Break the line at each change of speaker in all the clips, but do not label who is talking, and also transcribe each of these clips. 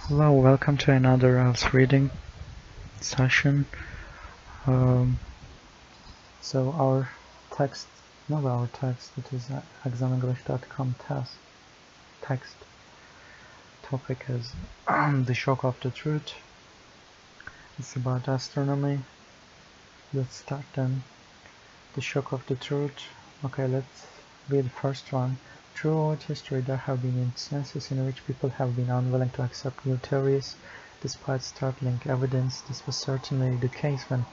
Hello, welcome to another IELTS reading session. So our text, not our text, it is examenglish.com text topic is the shock of the truth. It's about astronomy. Let's start then. The shock of the truth. Okay, let's read the first one. Throughout history, there have been instances in which people have been unwilling to accept new theories, despite startling evidence. This was certainly the case when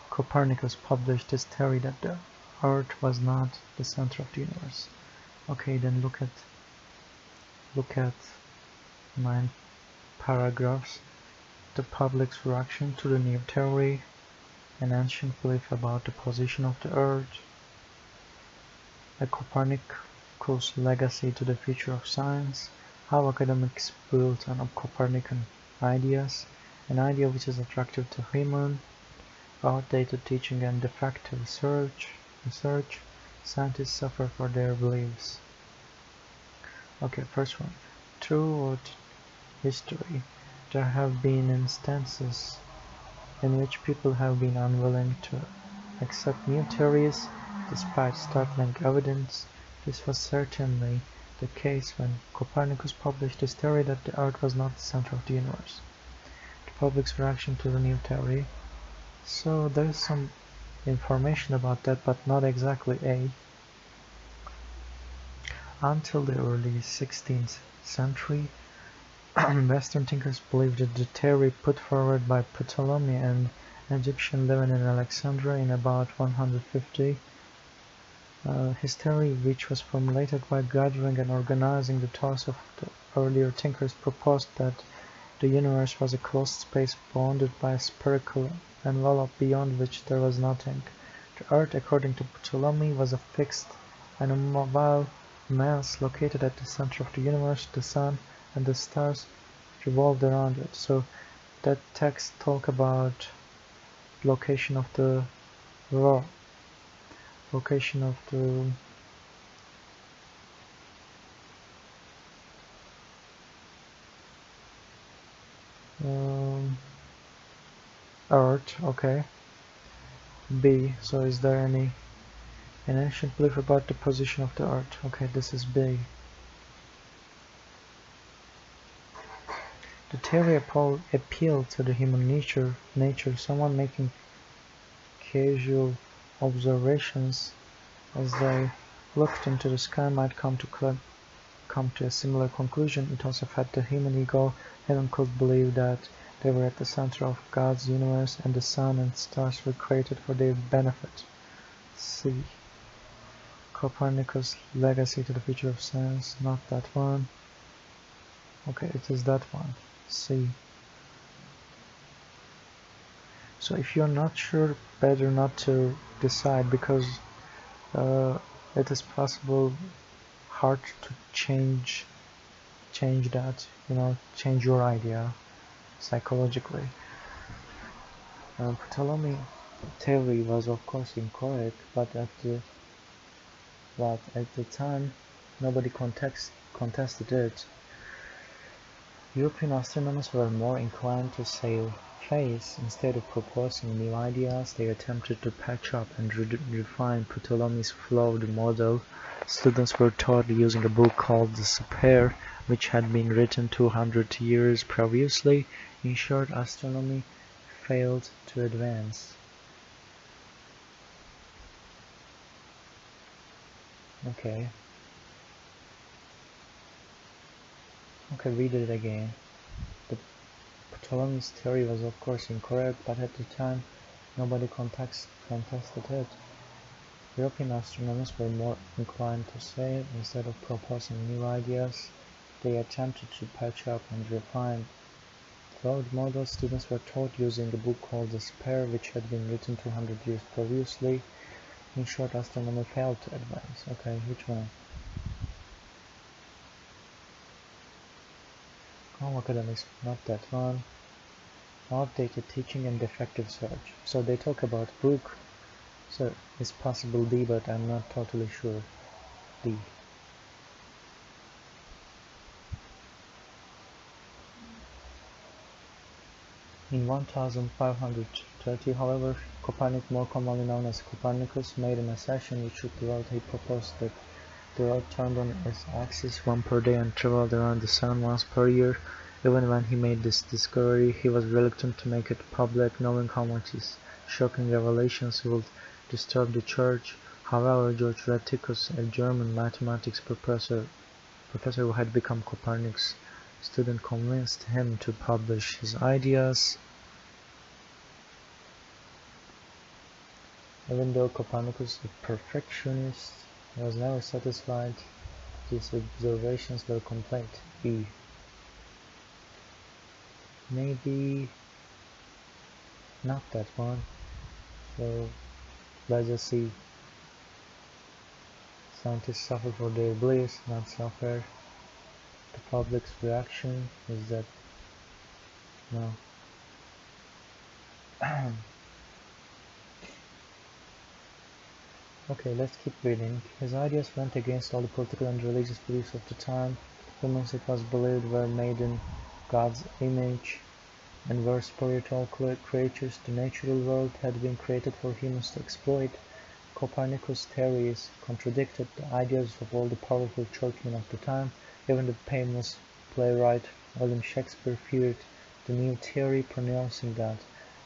Copernicus published his theory that the Earth was not the center of the universe. Okay, then look at 9 paragraphs. The public's reaction to the new theory, an ancient belief about the position of the Earth, a Copernicus legacy to the future of science, how academics build on Copernican ideas, an idea which is attractive to human, outdated teaching and defective research, scientists suffer for their beliefs. Okay, first one. Throughout history, there have been instances in which people have been unwilling to accept new theories despite startling evidence. This was certainly the case when Copernicus published his theory that the Earth was not the center of the universe. The public's reaction to the new theory. So there is some information about that, but not exactly Until the early 16th century, Western thinkers believed that the theory put forward by Ptolemy, an Egyptian living in Alexandria in about 150, his theory, which was formulated by gathering and organizing the thoughts of the earlier thinkers, proposed that the universe was a closed space bounded by a spherical envelope beyond which there was nothing. The Earth, according to Ptolemy, was a fixed and immobile mass located at the center of the universe. The sun and the stars revolved around it. So that text talk about location of the Earth. Okay. B. So is there an ancient belief about the position of the Earth? Okay, this is B. The theory appealed to the human nature. Someone making casual observations as they looked into the sky might come to a similar conclusion. It also fed the human ego. Anyone could believe that they were at the center of God's universe and the sun and stars were created for their benefit. C. Copernicus' legacy to the future of science. Not that one. Okay, it is that one. C. So if you're not sure, better not to decide, because it is possible hard to change that, change your idea psychologically. Ptolemy theory was of course incorrect, but at the time nobody contested it. European astronomers were more inclined to save face. Instead of proposing new ideas, they attempted to patch up and refine Ptolemy's flawed model. Students were taught using a book called The Spare, which had been written 200 years previously. In short, astronomy failed to advance. Okay, read it again. Ptolemy's theory was of course incorrect, but at the time nobody contested it. European astronomers were more inclined to say, instead of proposing new ideas, they attempted to patch up and refine flawed models. Students were taught using a book called The Spare, which had been written 200 years previously. In short, astronomy failed to advance. Okay, which one? Academics, not that one. Outdated teaching and defective search. So they talk about book. So it's possible D, but I'm not totally sure. D. In 1530, however, Copernicus, more commonly known as Copernicus, made an assertion which shook the world. He proposed that the Earth turned on its axis one per day and traveled around the Sun once per year. Even when he made this discovery, he was reluctant to make it public, knowing how much his shocking revelations would disturb the Church. However, George Rheticus, a German mathematics professor who had become Copernicus' student, convinced him to publish his ideas. Even though Copernicus, a perfectionist, was never satisfied, his observations were complete. Maybe not that one. So let's just see. Scientists suffer for their beliefs, not suffer. The public's reaction is that no. Okay, let's keep reading. His ideas went against all the political and religious beliefs of the time. Humans, it was believed, were made in God's image and were spiritual creatures. The natural world had been created for humans to exploit. Copernicus' theories contradicted the ideas of all the powerful churchmen of the time. Even the famous playwright William Shakespeare feared the new theory, pronouncing that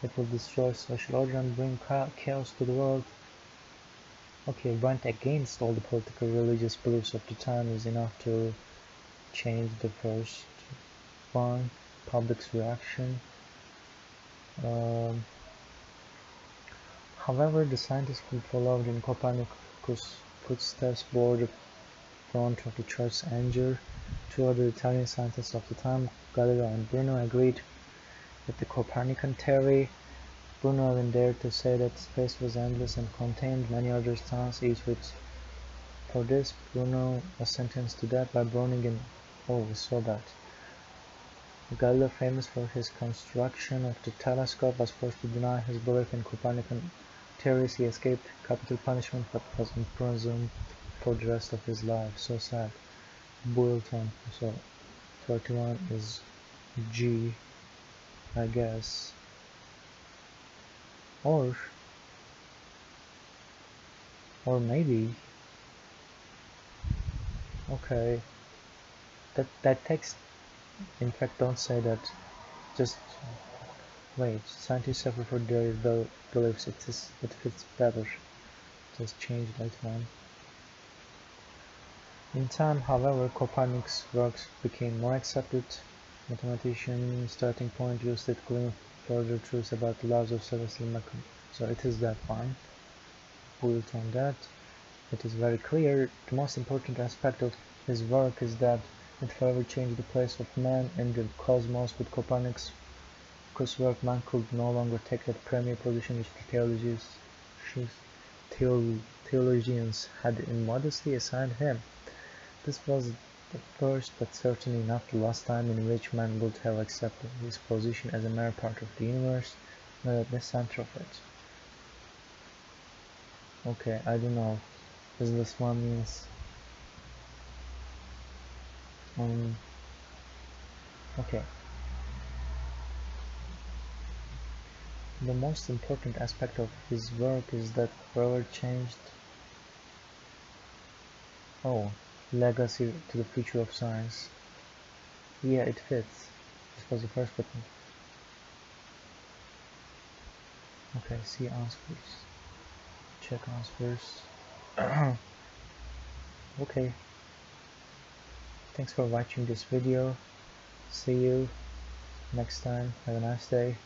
it would destroy social order and bring chaos to the world. Okay, went against all the political religious beliefs of the time is enough to change the first one, public's reaction. However, the scientists who followed in Copernicus' footsteps bore the brunt of the Church's anger. Two other Italian scientists of the time, Galileo and Bruno, agreed with the Copernican theory. Bruno even dared to say that space was endless and contained many other stars, each with. For this, Bruno was sentenced to death by burning in. Oh, we saw that. Galileo, famous for his construction of the telescope, was forced to deny his belief in Copernican theories. He escaped capital punishment but was imprisoned for the rest of his life. So sad. Boylton. So 31 is G, I guess. Or maybe. Okay. That text, in fact, don't say that. Just wait. Scientists suffer for their beliefs. It fits better. Just change that one. In time, however, Copernicus' works became more accepted. Mathematician starting point used it to glean further truths about the laws of celestial mechanics. So it is that one. Built on that. It is very clear. The most important aspect of his work is that it forever changed the place of man in the cosmos. With Copernicus' work, man could no longer take that premier position which the theologians had immodestly assigned him. This was the first, but certainly not the last time in which man would have accepted his position as a mere part of the universe, not at the center of it. Okay, I don't know. Does this one means okay. The most important aspect of his work is that forever changed legacy to the future of science. Yeah, it fits. This was the first button. Okay, see answers. Check answers. Okay. Thanks for watching this video. See you next time. Have a nice day.